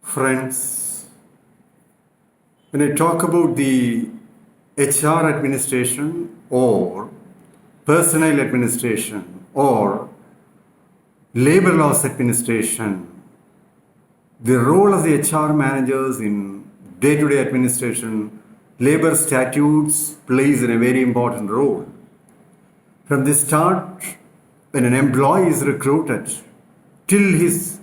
Friends, when I talk about the HR administration or personnel administration or labor laws administration, the role of the HR managers in day-to-day administration, labor statutes plays a very important role. From the start, when an employee is recruited till his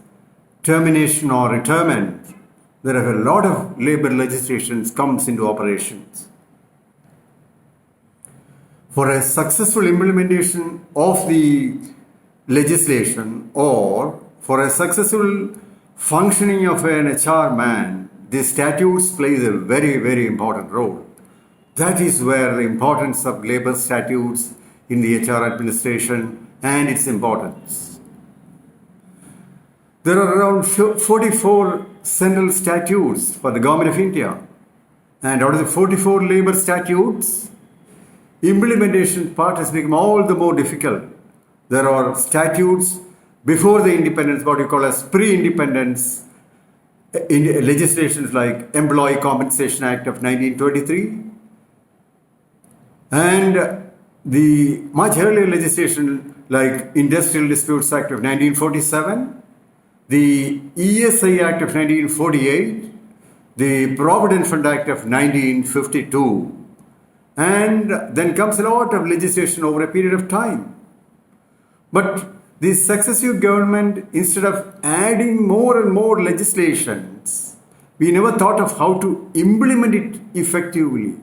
termination or retirement, there are a lot of labor legislations comes into operations. For a successful implementation of the legislation or for a successful functioning of an HR man, the statutes plays a very, very important role. That is where the importance of labor statutes in the HR administration and its importance. There are around 44 central statutes for the government of India, and out of the 44 labor statutes, implementation part has become all the more difficult. There are statutes before the independence, what you call as pre-independence legislations like Employee Compensation Act of 1923 and the much earlier legislation like Industrial Disputes Act of 1947, the ESI Act of 1948, the Provident Fund Act of 1952, and then comes a lot of legislation over a period of time. But the successive government, instead of adding more and more legislations, we never thought of how to implement it effectively.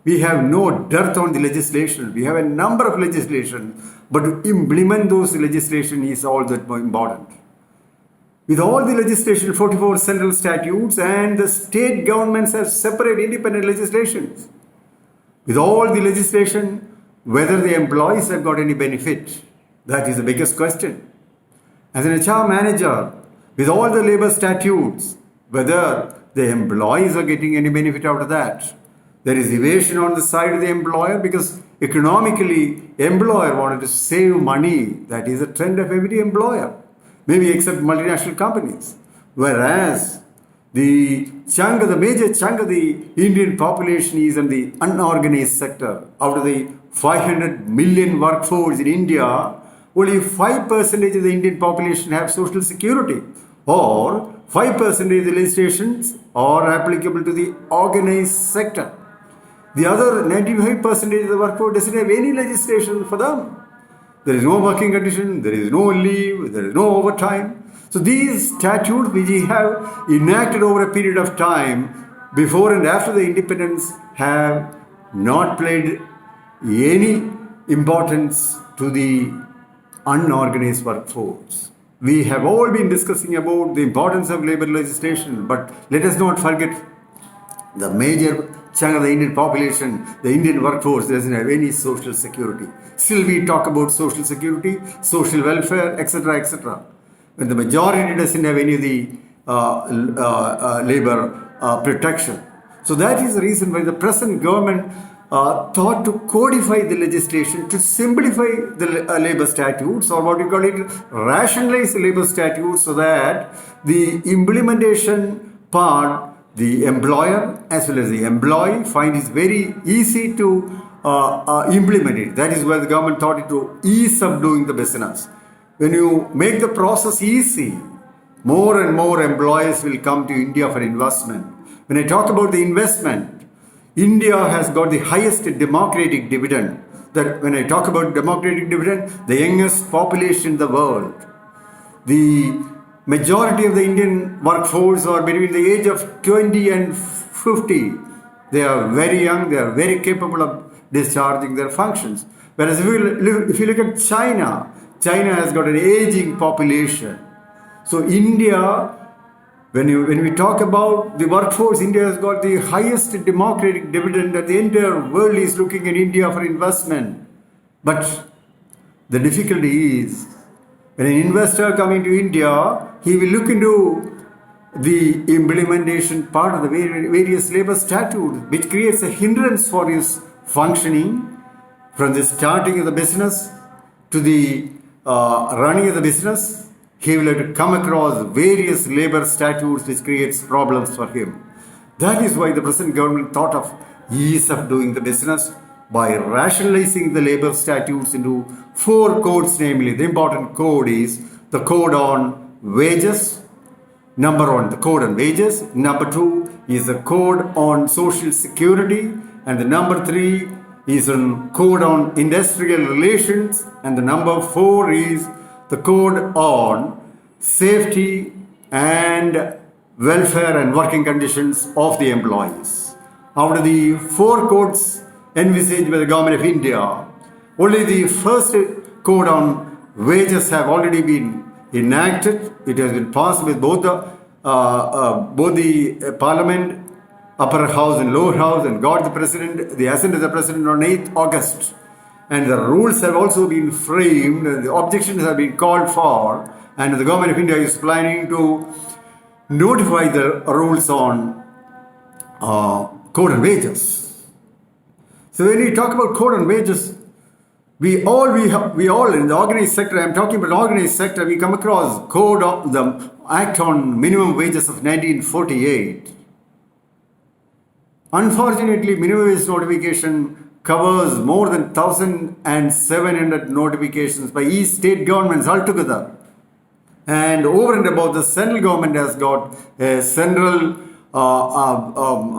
We have no dearth on the legislation. We have a number of legislation, but to implement those legislation is all that more important. With all the legislation, 44 central statutes, and the state governments have separate independent legislations. With all the legislation, whether the employees have got any benefit, that is the biggest question. As an HR manager, with all the labor statutes, whether the employees are getting any benefit out of that. There is evasion on the side of the employer because economically, employer wanted to save money. That is a trend of every employer, maybe except multinational companies. Whereas the major chunk of the Indian population is in the unorganized sector. Out of the 500 million workforce in India, only 5% of the Indian population have social security, or 5% of the legislations are applicable to the organized sector. The other 95% of the workforce doesn't have any legislation for them. There is no working condition, there is no leave, there is no overtime. So these statutes which we have enacted over a period of time, before and after the independence, have not played any importance to the unorganized workforce. We have all been discussing about the importance of labor legislation, but let us not forget the major chunk of the Indian population, the Indian workforce doesn't have any social security. Still we talk about social security, social welfare, etc., etc. When the majority doesn't have any of the labor protection. So that is the reason why the present government thought to codify the legislation, to simplify the labor statutes, or what you call it, rationalize the labor statutes, so that the implementation part, the employer as well as the employee find it very easy to implement it. That is where the government thought it to ease up doing the business. When you make the process easy, more and more employees will come to India for investment. When I talk about the investment, India has got the highest democratic dividend. That when I talk about democratic dividend, the youngest population in the world. The majority of the Indian workforce are between the age of 20 and 50. They are very young, they are very capable of discharging their functions. Whereas if you look at China, China has got an aging population. So India, when we talk about the workforce, India has got the highest democratic dividend, that the entire world is looking at India for investment. But the difficulty is, when an investor coming to India, he will look into the implementation part of the various labor statutes, which creates a hindrance for his functioning from the starting of the business to the running of the business, he will have to come across various labor statutes which creates problems for him. That is why the present government thought of ease of doing the business by rationalizing the labor statutes into 4 codes, namely the important code is the code on wages. Number 1, the code on wages. Number 2 is the code on social security. And the number 3 is a code on industrial relations. And the number 4 is the code on safety and welfare and working conditions of the employees. Out of the 4 codes envisaged by the government of India, only the first code on wages have already been enacted. It has been passed with both the Parliament, upper house and lower house, and got the assent of the president on 8th August. And the rules have also been framed, and the objections have been called for, and the government of India is planning to notify the rules on code on wages. So when we talk about code on wages, we all in the organized sector, I'm talking about organized sector, we come across code of the Act on Minimum Wages of 1948. Unfortunately, minimum wage notification covers more than 1,700 notifications by each state governments altogether. And over and above, the central government has got a central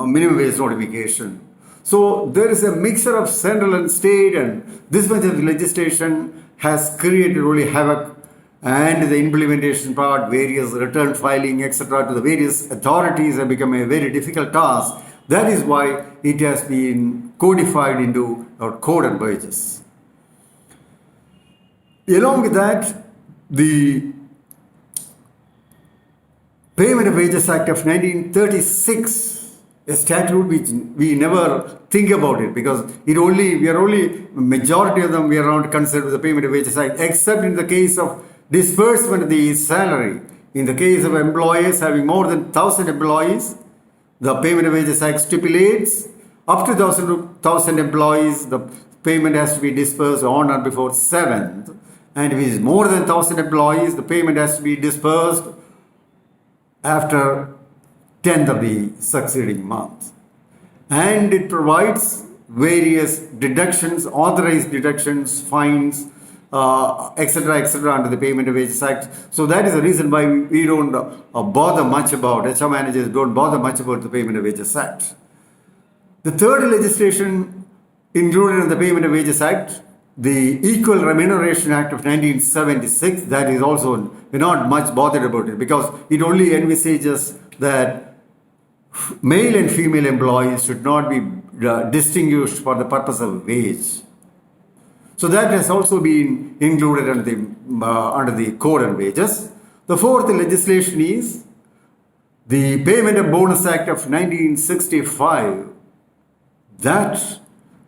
minimum wage notification. So there is a mixture of central and state, and this much of legislation has created really havoc, and the implementation part, various return filing, etc., to the various authorities have become a very difficult task. That is why it has been codified into our code on wages. Along with that, the Payment of Wages Act of 1936, a statute which we never think about it, because majority of them we are not concerned with the Payment of Wages Act, except in the case of disbursement of the salary. In the case of employers having more than 1,000 employees, the Payment of Wages Act stipulates up to 1,000 employees, the payment has to be disbursed on or before 7th. And if it is more than 1,000 employees, the payment has to be disbursed after 10th of the succeeding month. And it provides various deductions, authorized deductions, fines, etc., under the Payment of Wages Act. So that is the reason why we don't bother much about, HR managers don't bother much about the Payment of Wages Act. The third legislation included in the Payment of Wages Act, the Equal Remuneration Act of 1976, that is also, we're not much bothered about it, because it only envisages that male and female employees should not be distinguished for the purpose of wage. So that has also been included under the Code on Wages. The fourth legislation is the Payment of Bonus Act of 1965. That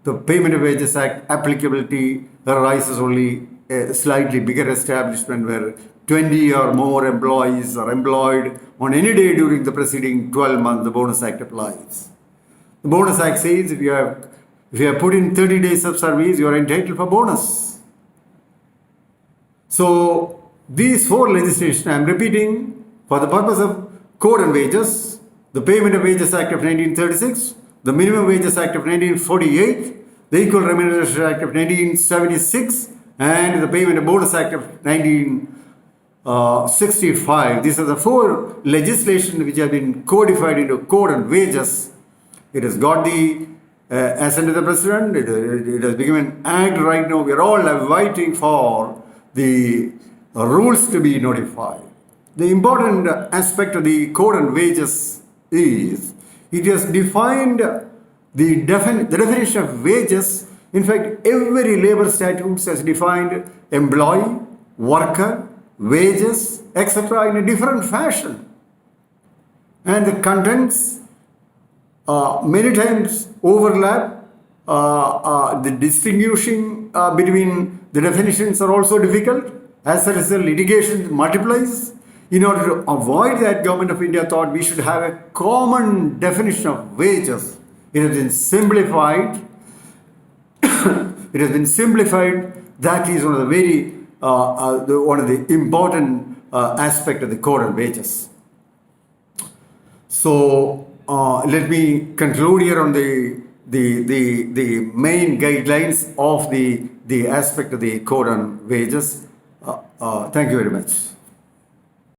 the Payment of Wages Act applicability arises only a slightly bigger establishment where 20 or more employees are employed on any day during the preceding 12 months, the Bonus Act applies. The Bonus Act says if you have put in 30 days of service, you are entitled for bonus. So these 4 legislation, I am repeating, for the purpose of Code on Wages, the Payment of Wages Act of 1936, the Minimum Wages Act of 1948, the Equal Remuneration Act of 1976, and the Payment of Bonus Act of 1965. These are the 4 legislation which have been codified into Code on Wages. It has got the assent of the President. It has become an act right now. We are all waiting for the rules to be notified. The important aspect of the Code on Wages is it has defined the definition of wages. In fact, every labor statute has defined employee, worker, wages, etc. in a different fashion. And the contents many times overlap. The distinguishing between the definitions are also difficult. As a result, litigation multiplies. In order to avoid that, Government of India thought we should have a common definition of wages. It has been simplified. That is one of the very one of the important aspect of the code on wages. So let me conclude here on the main guidelines of the aspect of the code on wages. Thank you very much.